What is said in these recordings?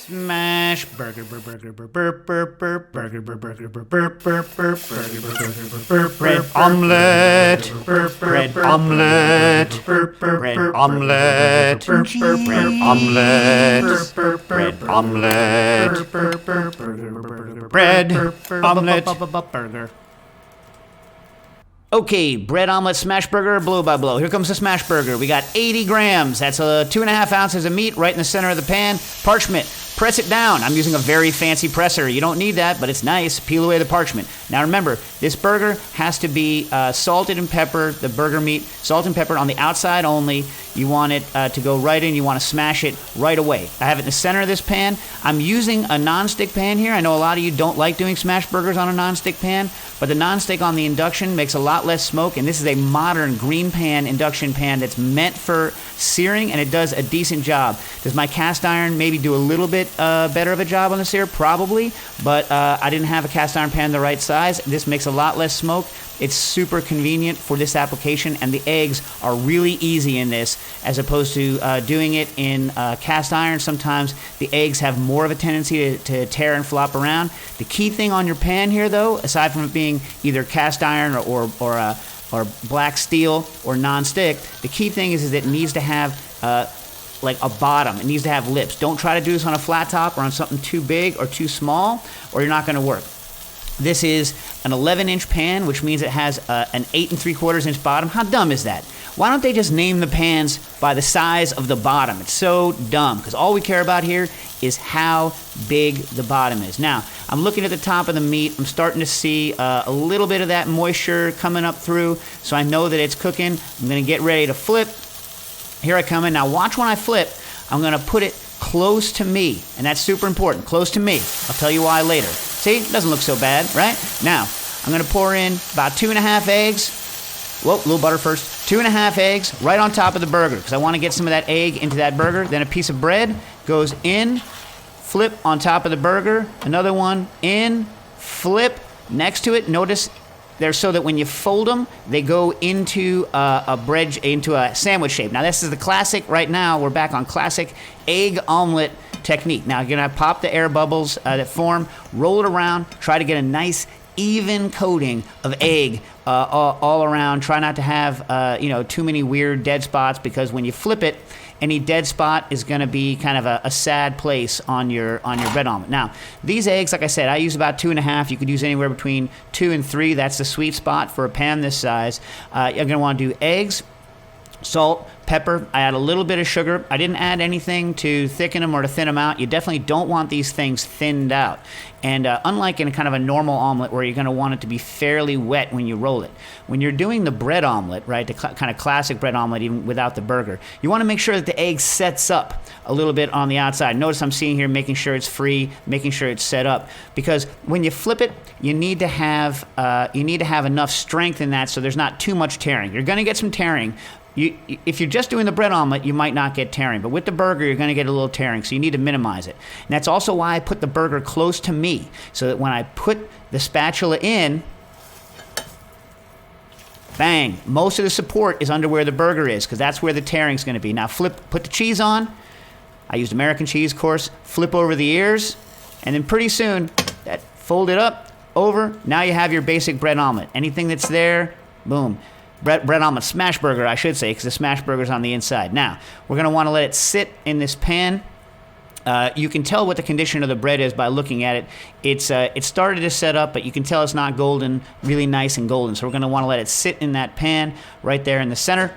Smash burger, burger, burger, burger, burger, burger, burger, burger, bread omelette, bread omelette, bread omelette, bread omelette, bread omelette, bread omelette, burger. Okay, bread omelet smash burger, blow by blow. Here comes the smash burger. We got 80 grams. That's 2.5 ounces of meat right in the center of the pan. Parchment. Press it down. I'm using a very fancy presser. You don't need that, but it's nice. Peel away the parchment. Now remember, this burger has to be salted and peppered, the burger meat, salt and peppered on the outside only. You want it to go right in. You want to smash it right away. I have it in the center of this pan. I'm using a nonstick pan here. I know a lot of you don't like doing smash burgers on a nonstick pan, but the nonstick on the induction makes a lot less smoke, and this is a modern green pan induction pan that's meant for searing, and it does a decent job. Does my cast iron maybe do a little bit better of a job on the sear? Probably, but I didn't have a cast iron pan the right size. This makes a lot less smoke. It's super convenient for this application, and the eggs are really easy in this as opposed to doing it in cast iron. Sometimes the eggs have more of a tendency to tear and flop around. The key thing on your pan here, though, aside from it being either cast iron or black steel or non-stick, the key thing is that it needs to have like a bottom. It needs to have lips. Don't try to do this on a flat top or on something too big or too small, or you're not going to work. This is an 11-inch pan, which means it has an 8 3/4 inch bottom. How dumb is that? Why don't they just name the pans by the size of the bottom? It's so dumb, because all we care about here is how big the bottom is. Now, I'm looking at the top of the meat. I'm starting to see a little bit of that moisture coming up through, so I know that it's cooking. I'm going to get ready to flip. Here I come in. Now, watch when I flip. I'm going to put it close to me, and that's super important. Close to me. I'll tell you why later. See, it doesn't look so bad, right? Now, I'm going to pour in about 2.5 eggs. Whoa, a little butter first. 2.5 eggs right on top of the burger, because I want to get some of that egg into that burger. Then a piece of bread goes in, flip on top of the burger. Another one in, flip next to it. Notice they're so that when you fold them, they go into into a sandwich shape. Now, this is the classic. Right now, we're back on classic egg omelet technique. Now, you're going to pop the air bubbles that form, roll it around, try to get a nice even coating of egg all around. Try not to have too many weird dead spots, because when you flip it, any dead spot is going to be kind of a sad place on your bread omelet. Now, these eggs, like I said, I use about 2.5. You could use anywhere between 2 and 3. That's the sweet spot for a pan this size. You're going to want to do eggs, salt, pepper. I add a little bit of sugar. I didn't add anything to thicken them or to thin them out. You definitely don't want these things thinned out. And unlike in kind of a normal omelet where you're going to want it to be fairly wet when you roll it, when you're doing the bread omelet, right, the kind of classic bread omelet even without the burger, you want to make sure that the egg sets up a little bit on the outside. Notice I'm seeing here making sure it's free, making sure it's set up, because when you flip it, you need to have enough strength in that so there's not too much tearing. You're going to get some tearing. If you're just doing the bread omelet, you might not get tearing. But with the burger, you're going to get a little tearing, so you need to minimize it. And that's also why I put the burger close to me, so that when I put the spatula in, bang, most of the support is under where the burger is, because that's where the tearing's going to be. Now put the cheese on. I used American cheese, of course. Flip over the ears, and then pretty soon, fold it up, over. Now you have your basic bread omelet. Anything that's there, boom. Bread omelet smash burger, I should say, because the smash burger's on the inside. Now, we're going to want to let it sit in this pan. You can tell what the condition of the bread is by looking at it. It started to set up, but you can tell it's not golden, really nice and golden. So we're going to want to let it sit in that pan right there in the center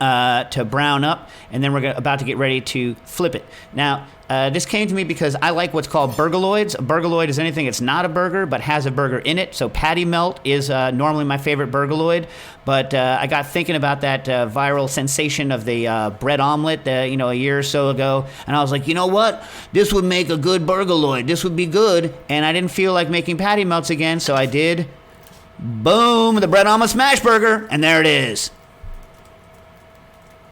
to brown up, and then we're about to get ready to flip it. Now, this came to me because I like what's called burgaloids. A burgaloid is anything that's not a burger but has a burger in it. So patty melt is normally my favorite burgaloid, but I got thinking about that viral sensation of the bread omelet a year or so ago, and I was like, you know what? This would make a good burgaloid. This would be good, and I didn't feel like making patty melts again, so I did, boom, the bread omelet smash burger, and there it is.